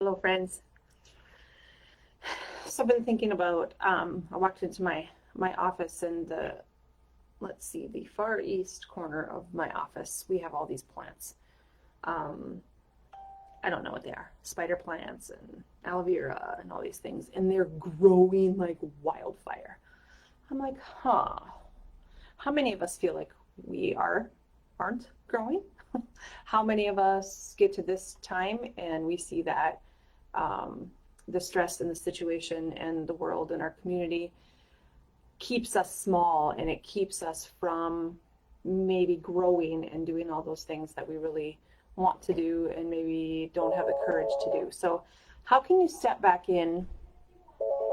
Hello, friends. So I've been thinking about, I walked into my office and let's see, the far east corner of my office, we have all these plants. Um, I don't know what they are, spider plants and aloe vera and all these things, and they're growing like wildfire. I'm like, huh, how many of us feel like aren't growing? How many of us get to this time and we see that um, the stress and the situation and the world and our community keeps us small, and it keeps us from maybe growing and doing all those things that we really want to do and maybe don't have the courage to do. So, how can you step back in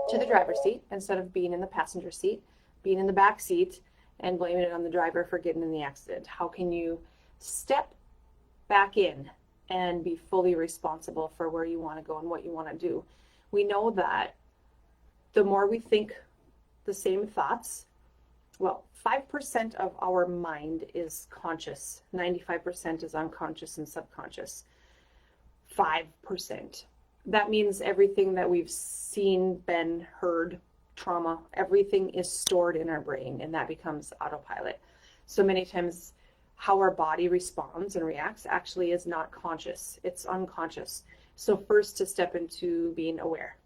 to the driver's seat instead of being in the passenger seat, being in the back seat and blaming it on the driver for getting in the accident? How can you step back in and be fully responsible for where you want to go and what you want to do? We know that the more we think the same thoughts, well, 5% of our mind is conscious, 95% is unconscious and subconscious. 5%. That means everything that we've seen, been, heard, trauma, everything is stored in our brain, and that becomes autopilot. So many times, how our body responds and reacts actually is not conscious, it's unconscious. So, first, to step into being aware.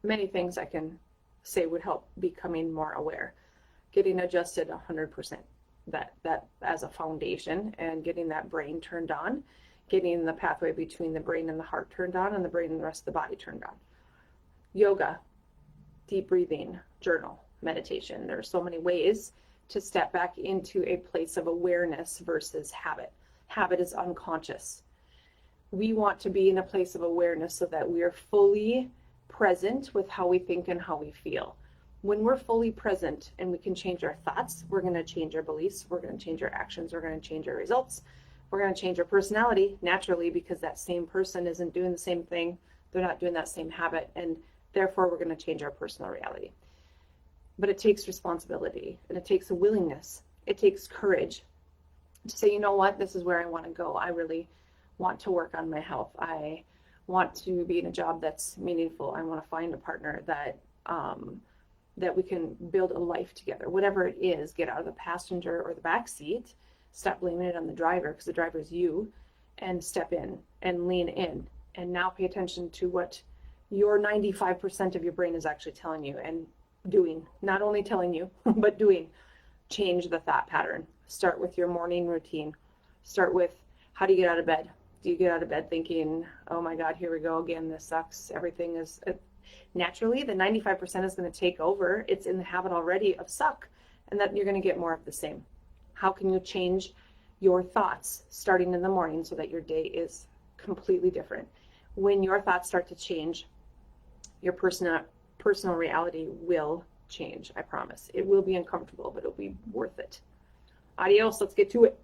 Many things I can say would help becoming more aware. Getting adjusted 100%, that as a foundation, and getting that brain turned on, getting the pathway between the brain and the heart turned on, and the brain and the rest of the body turned on. Yoga, deep breathing, journal, meditation. There are so many ways to step back into a place of awareness versus habit. Habit is unconscious. We want to be in a place of awareness so that we are fully present with how we think and how we feel. When we're fully present and we can change our thoughts, we're going to change our beliefs, we're going to change our actions, we're going to change our results, we're going to change our personality naturally, because that same person isn't doing the same thing, they're not doing that same habit, and therefore we're going to change our personal reality. But it takes responsibility, and it takes a willingness, it takes courage to say, you know what, this is where I want to go. I really want to work on my health. I want to be in a job that's meaningful. I want to find a partner that we can build a life together. Whatever it is, get out of the passenger or the back seat, stop blaming it on the driver, because the driver is you, and step in and lean in. And now pay attention to what your 95% of your brain is actually telling you and doing. Not only telling you, but doing. Change the thought pattern. Start with your morning routine. Start with, how do you get out of bed? Do you get out of bed thinking, oh my God, here we go again, this sucks, everything is... Naturally, the 95% is going to take over. It's in the habit already of suck, and that you're going to get more of the same. How can you change your thoughts starting in the morning so that your day is completely different? When your thoughts start to change, your personal reality will change, I promise. It will be uncomfortable, but it'll be worth it. Adios, let's get to it.